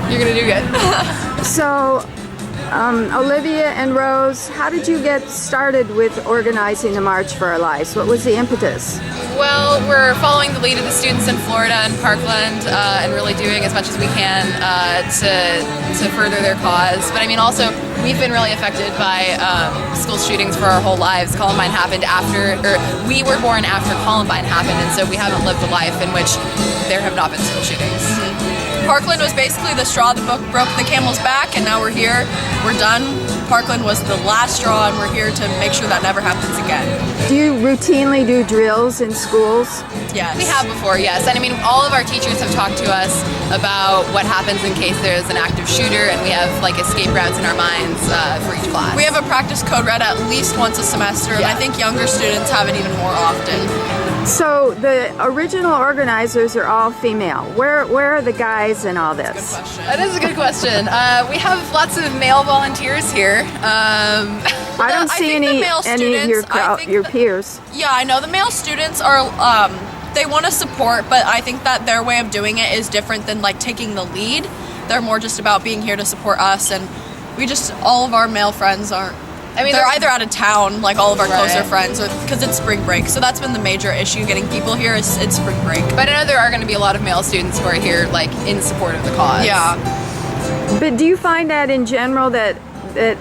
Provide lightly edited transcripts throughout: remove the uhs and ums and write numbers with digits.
You're gonna do good. So, Olivia and Rose, how did you get started with organizing the March for Our Lives? What was the impetus? Well, we're following the lead of the students in Florida and Parkland and really doing as much as we can to further their cause. But I mean, also, we've been really affected by school shootings for our whole lives. Columbine happened we were born after Columbine happened, and so we haven't lived a life in which there have not been school shootings. Parkland was basically the straw that broke the camel's back, and now we're here. We're done. Parkland was the last straw, and we're here to make sure that never happens again. Do you routinely do drills in schools? Yes. We have before, yes. And I mean, all of our teachers have talked to us about what happens in case there's an active shooter, and we have like escape routes in our minds for each class. We have a practice code red at least once a semester, and I think younger students have it even more often. So the original organizers are all female. Where are the guys in all this? Good question. That is a good question. We have lots of male volunteers here. I don't see think the any male of students, your peers. Yeah, I know the male students are, they want to support, but I think that their way of doing it is different than like taking the lead. They're more just about being here to support us, and all of our male friends aren't. I mean, they're either out of town, like all of our closer friends, or because it's spring break. So that's been the major issue, getting people here. It's spring break. But I know there are going to be a lot of male students who are here, like, in support of the cause. Yeah. But do you find that in general that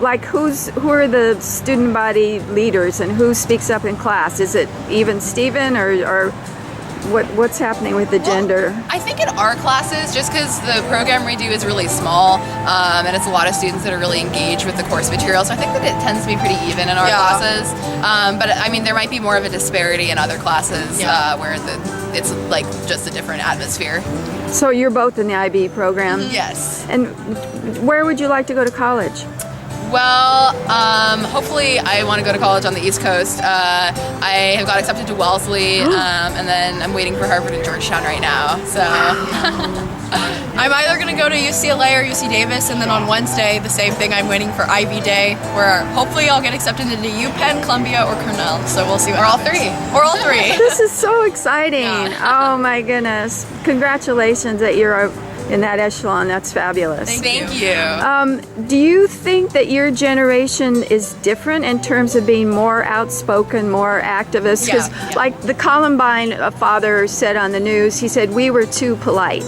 like who are the student body leaders and who speaks up in class? Is it even Steven or what's happening with the gender? Well, I think in our classes, just because the program we do is really small, and it's a lot of students that are really engaged with the course material, so I think that it tends to be pretty even in our classes. But I mean, there might be more of a disparity in other classes where it's like just a different atmosphere. So you're both in the IB program? Yes. And where would you like to go to college? Well, hopefully I want to go to college on the East Coast. I have got accepted to Wellesley, and then I'm waiting for Harvard and Georgetown right now. So I'm either going to go to UCLA or UC Davis, and then on Wednesday, the same thing, I'm waiting for Ivy Day, where hopefully I'll get accepted into UPenn, Columbia, or Cornell. So we'll see what happens. Or all three. This is so exciting. Oh my goodness. Congratulations that you're in that echelon. That's fabulous. Thank you. Do you think that your generation is different in terms of being more outspoken, more activist? Because like the Columbine father said on the news, he said we were too polite.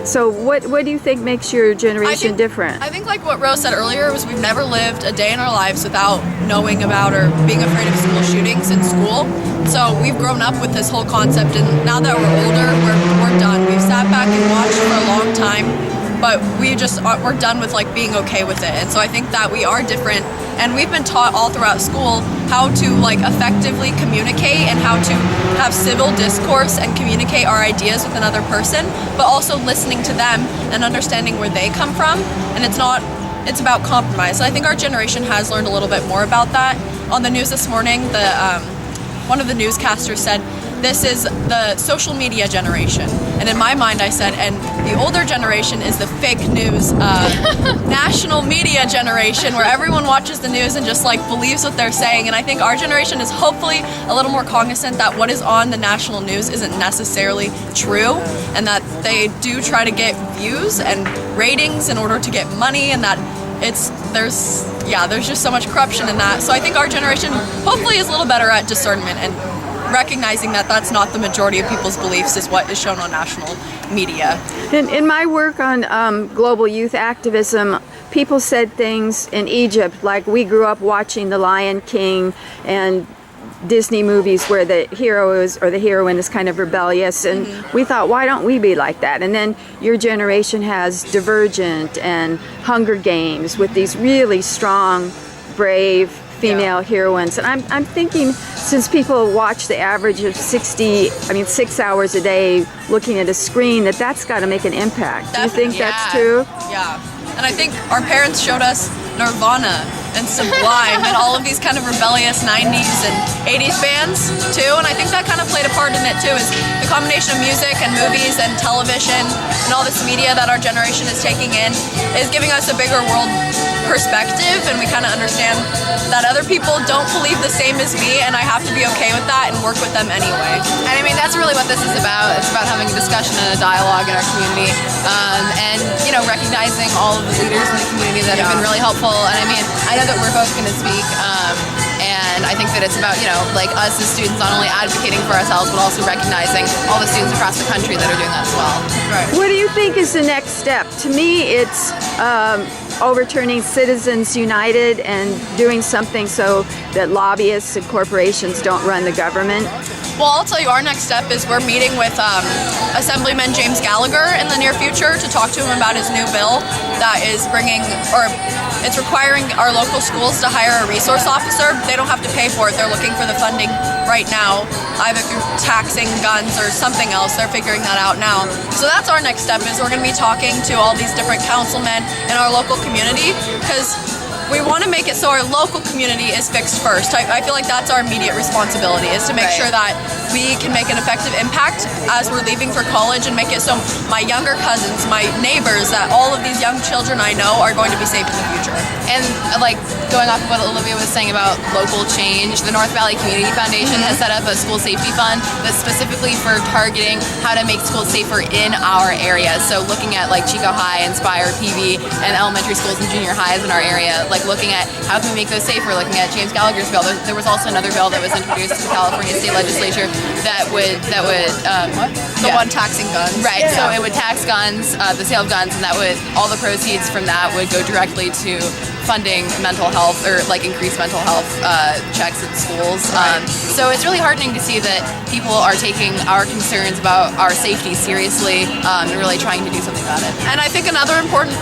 So what do you think makes your generation different? I think like what Rose said earlier was we've never lived a day in our lives without knowing about or being afraid of school shootings in school. So we've grown up with this whole concept, and now that we're older, we're done. We've sat back and watched for a long time, but we're done with like being okay with it. And so I think that we are different, and we've been taught all throughout school how to like effectively communicate and how to have civil discourse and communicate our ideas with another person, but also listening to them and understanding where they come from. And it's about compromise. So I think our generation has learned a little bit more about that. On the news this morning, one of the newscasters said, this is the social media generation. And in my mind I said, and the older generation is the fake news, national media generation, where everyone watches the news and just like believes what they're saying. And I think our generation is hopefully a little more cognizant that what is on the national news isn't necessarily true, and that they do try to get views and ratings in order to get money, and that there's just so much corruption in that. So I think our generation hopefully is a little better at discernment and recognizing that that's not the majority of people's beliefs is what is shown on national media. In my work on global youth activism, people said things in Egypt like we grew up watching The Lion King and Disney movies where the hero or the heroine is kind of rebellious, and we thought, why don't we be like that? And then your generation has Divergent and Hunger Games with these really strong, brave female heroines. And I'm thinking, since people watch the average of 6 hours a day looking at a screen, that's got to make an impact. Do you think that's true? Yeah. And I think our parents showed us Nirvana and Sublime and all of these kind of rebellious 90s and 80s bands too, and I think that kind of played a part in it too, is the combination of music and movies and television and all this media that our generation is taking in is giving us a bigger world perspective, and we kind of understand that other people don't believe the same as me, and I have to be okay with that and work with them anyway. And I mean, that's really what this is about. It's about having a discussion and a dialogue in our community, and recognizing all of the leaders in the community that have been really helpful. And I mean, I know that we're both going to speak, and I think that it's about, like us as students not only advocating for ourselves, but also recognizing all the students across the country that are doing that as well. Right. What do you think is the next step? To me, it's overturning Citizens United and doing something so that lobbyists and corporations don't run the government. Well, I'll tell you, our next step is we're meeting with Assemblyman James Gallagher in the near future to talk to him about his new bill that is it's requiring our local schools to hire a resource officer. They don't have to pay for it. They're looking for the funding right now, either through taxing guns or something else. They're figuring that out now. So that's our next step, is we're going to be talking to all these different councilmen in our local community, because we want to make it so our local community is fixed first. I feel like that's our immediate responsibility, is to make sure that we can make an effective impact as we're leaving for college, and make it so my younger cousins, my neighbors, that all of these young children I know are going to be safe in the future. And like going off of what Olivia was saying about local change, the North Valley Community Foundation has set up a school safety fund that's specifically for targeting how to make schools safer in our area. So looking at like Chico High, Inspire, PV, and elementary schools and junior highs in our area, like looking at how can we make those safer, looking at James Gallagher's bill. There was also another bill that was introduced to the California State Legislature that would One taxing guns. Right, so it would tax guns, the sale of guns, and that would, all the proceeds from that would go directly to funding mental health, or like increased mental health checks at schools. So it's really heartening to see that people are taking our concerns about our safety seriously, and really trying to do something about it. And I think another important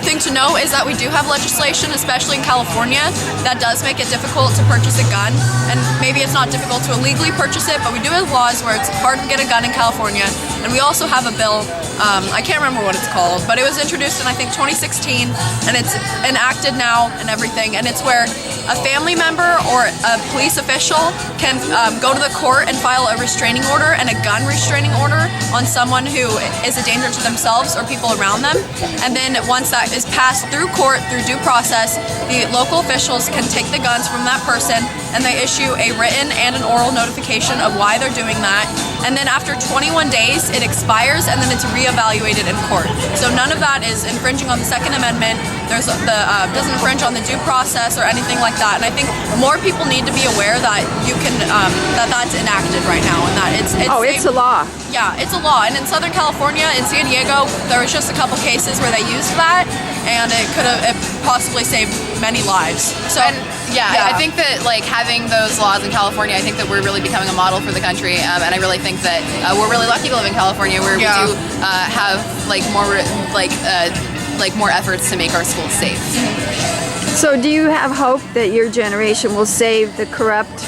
thing to know is that we do have legislation, especially in California, that does make it difficult to purchase a gun. And maybe it's not difficult to illegally purchase it, but we do have laws where it's hard to get a gun in California. And we also have a bill, I can't remember what it's called, but it was introduced in, I think, 2016, and it's enacted now and everything. And it's where a family member or a police official can go to the court and file a restraining order and a gun restraining order on someone who is a danger to themselves or people around them. And then once that is passed through court, through due process, the local officials can take the guns from that person, and they issue a written and an oral notification of why they're doing that. And then after 21 days, it expires, and then it's reevaluated in court. So none of that is infringing on the Second Amendment. There's doesn't infringe on the due process or anything like that. And I think more people need to be aware that you can that's enacted right now, and that it's a law. Yeah, it's a law. And in Southern California, in San Diego, there was just a couple cases where they used that, and it possibly saved many lives. So I think that like having those laws in California, I think that we're really becoming a model for the country, and I really think that we're really lucky to live in California, where we do have more efforts to make our schools safe. So do you have hope that your generation will save the corrupt,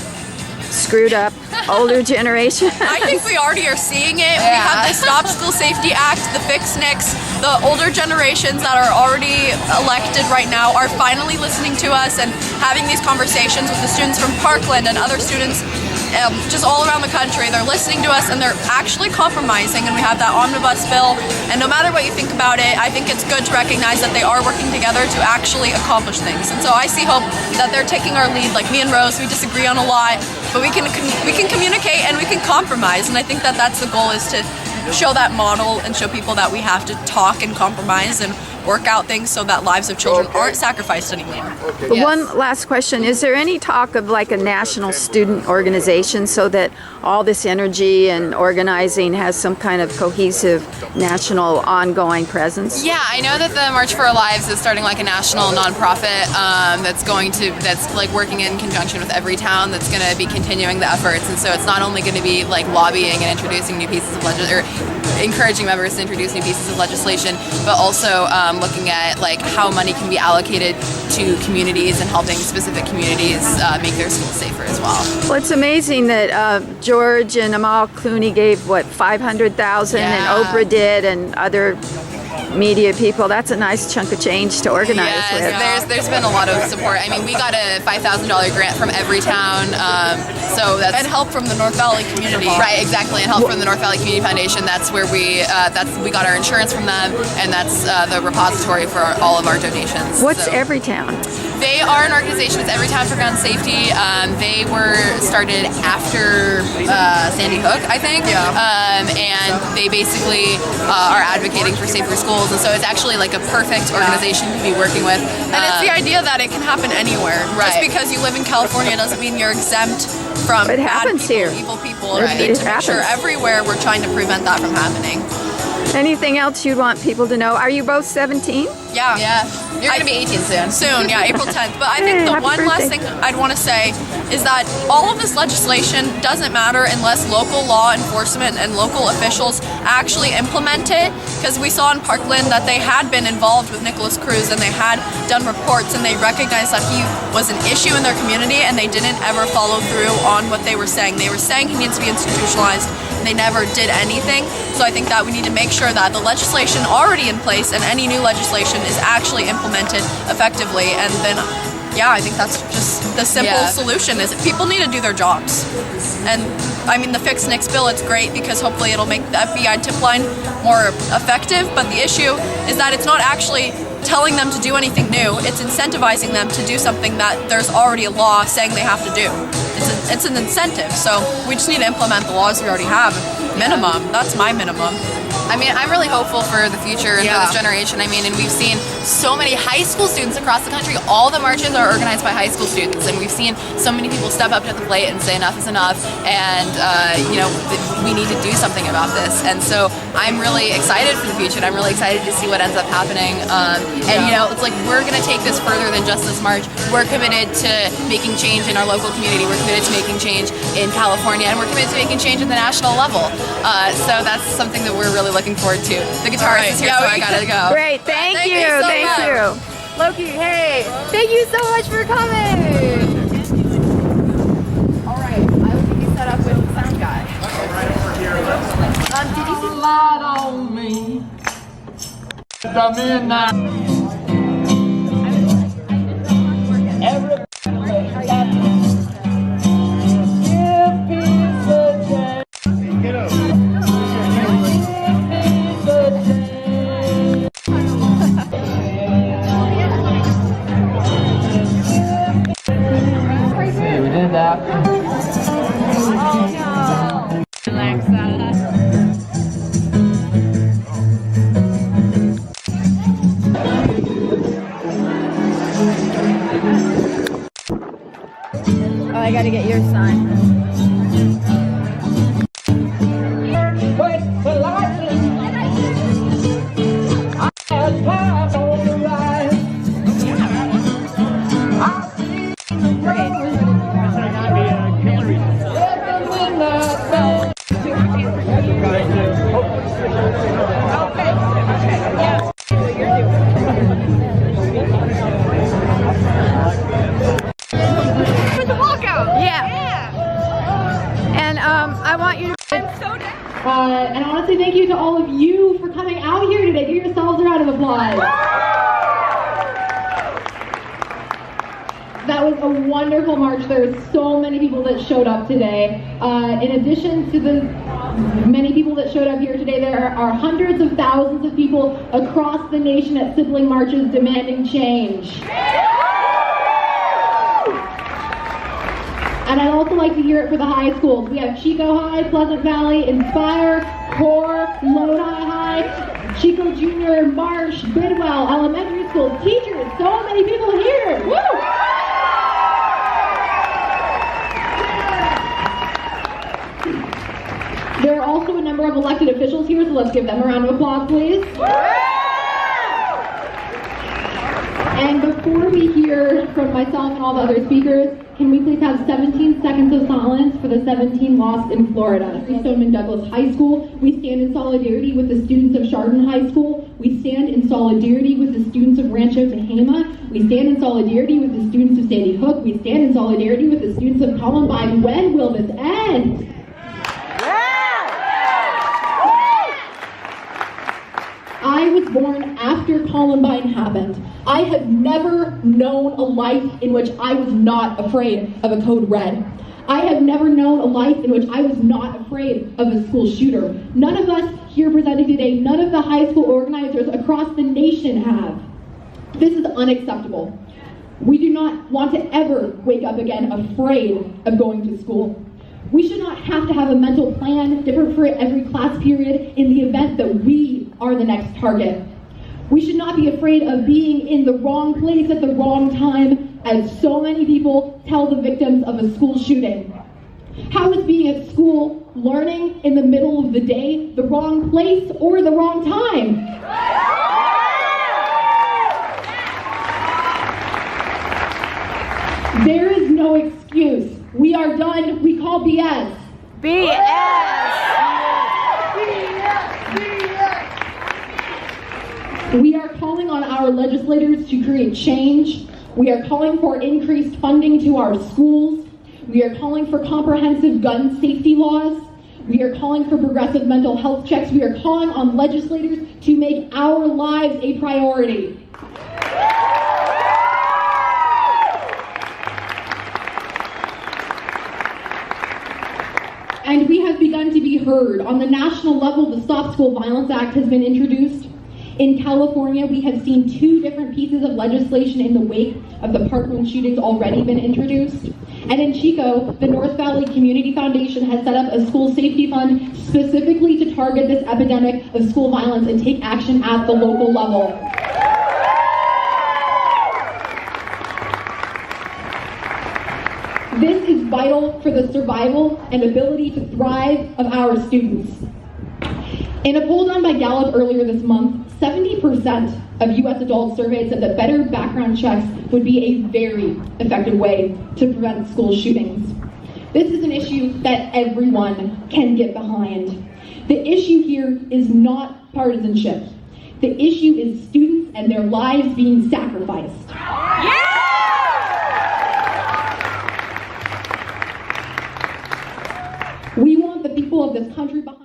screwed up older generation? I think we already are seeing it. We have the Stop School Safety Act, the Fix Nicks. The older generations that are already elected right now are finally listening to us and having these conversations with the students from Parkland and other students just all around the country. They're listening to us, and they're actually compromising, and we have that omnibus bill. And no matter what you think about it, I think it's good to recognize that they are working together to actually accomplish things. And so I see hope that they're taking our lead. Like me and Rose, we disagree on a lot, but we can communicate and we can compromise. And I think that that's the goal, is to show that model and show people that we have to talk and compromise and work out things so that lives of children aren't sacrificed anymore. Yes. One last question. Is there any talk of like a national student organization so that all this energy and organizing has some kind of cohesive national ongoing presence? Yeah, I know that the March for Our Lives is starting like a national nonprofit that's like working in conjunction with every town, that's going to be continuing the efforts. And so it's not only going to be like lobbying and introducing new pieces of encouraging members to introduce new pieces of legislation, but also looking at like how money can be allocated to communities and helping specific communities make their schools safer as well. Well, it's amazing that George and Amal Clooney gave $500,000 and Oprah did, and other media people. That's a nice chunk of change to organize with. There's been a lot of support. I mean, we got a $5,000 grant from every town, and help from the North Valley community. Right, exactly, and help from the North Valley Community Foundation. That's where we got our insurance from them, and that's the repository for all of our donations. What's every town? They are an organization with Every Town for Gun Safety. They were started after Sandy Hook, I think. Yeah. And they basically are advocating for safer schools, and so it's actually like a perfect organization to be working with. And it's the idea that it can happen anywhere. Right. Just because you live in California doesn't mean you're exempt from It bad happens people, here. evil people. It And we need to make sure happens. everywhere we're trying to prevent that from happening. Anything else you'd want people to know? Are you both 17? Yeah. Yeah, you're gonna be 18 soon. Soon, yeah, April 10th. But I think Hey, the happy one last birthday. thing I'd want to say is that all of this legislation doesn't matter unless local law enforcement and local officials actually implement it. Because we saw in Parkland that they had been involved with Nicholas Cruz and they had done reports and they recognized that he was an issue in their community and they didn't ever follow through on what they were saying. They were saying he needs to be institutionalized. They never did anything. So I think that we need to make sure that the legislation already in place and any new legislation is actually implemented effectively. And then, yeah, I think that's just the simple solution is people need to do their jobs. And I mean, the Fix Nix bill, it's great because hopefully it'll make the FBI tip line more effective. But the issue is that it's not actually telling them to do anything new. It's incentivizing them to do something that there's already a law saying they have to do. It's an incentive. So we just need to implement the laws we already have. Minimum. That's my minimum. I mean, I'm really hopeful for the future and for Yeah. this generation. I mean, and we've seen so many high school students across the country. All the marches are organized by high school students, and we've seen so many people step up to the plate and say enough is enough, and you know, we need to do something about this. And so I'm really excited for the future, and I'm really excited to see what ends up happening. And you know, it's like we're going to take this further than just this march. We're committed to making change in our local community. We're committed to making change in California, and we're committed to making change at the national level. So that's something that we're really looking forward to. The guitarist is here, so I gotta go. Great, thank you, you so thank much. you. Loki, hey, thank you so much for coming. All right, I will get you set up with the sound guy. Did you see Light on me. The midnight. We did that. Oh, I gotta get your sign. Wait till I see. I had time on the ride. I see the road. Every midnight bell. Yeah. And I want you to. And I want to say thank you to all of you for coming out here today. Give yourselves a round of applause. That was a wonderful march. There were so many people that showed up today. In addition to the many people that showed up here today, there are hundreds of thousands of people across the nation at sibling marches demanding change. And I'd also like to hear it for the high schools. We have Chico High, Pleasant Valley, Inspire, Core, Lodi High, Chico Junior, Marsh, Bridgnell, elementary schools, teachers, so many people here. Woo! There are also a number of elected officials here, so let's give them a round of applause, please. And before we hear from myself and all the other speakers, can we please have 17 seconds of silence for the 17 lost in Florida? Stoneman Douglas High School, we stand in solidarity with the students of Chardon High School. We stand in solidarity with the students of Rancho Tehama. We stand in solidarity with the students of Sandy Hook. We stand in solidarity with the students of Columbine. When will this end? I was born after Columbine happened. I have never known a life in which I was not afraid of a code red. I have never known a life in which I was not afraid of a school shooter. None of us here presenting today, none of the high school organizers across the nation have. This is unacceptable. We do not want to ever wake up again afraid of going to school. We should not have to have a mental plan different for every class period in the event that we are the next target. We should not be afraid of being in the wrong place at the wrong time, as so many people tell the victims of a school shooting. How is being at school, learning in the middle of the day, the wrong place or the wrong time? There is no excuse. We are done. We call BS. We are calling on our legislators to create change. We are calling for increased funding to our schools. We are calling for comprehensive gun safety laws. We are calling for progressive mental health checks. We are calling on legislators to make our lives a priority. And we have begun to be heard. On the national level, the Stop School Violence Act has been introduced. In California, we have seen 2 different pieces of legislation in the wake of the Parkland shootings already been introduced. And in Chico, the North Valley Community Foundation has set up a school safety fund specifically to target this epidemic of school violence and take action at the local level. This is vital for the survival and ability to thrive of our students. In a poll done by Gallup earlier this month, 70% of U.S. adults surveyed said that better background checks would be a very effective way to prevent school shootings. This is an issue that everyone can get behind. The issue here is not partisanship. The issue is students and their lives being sacrificed. We want the people of this country behind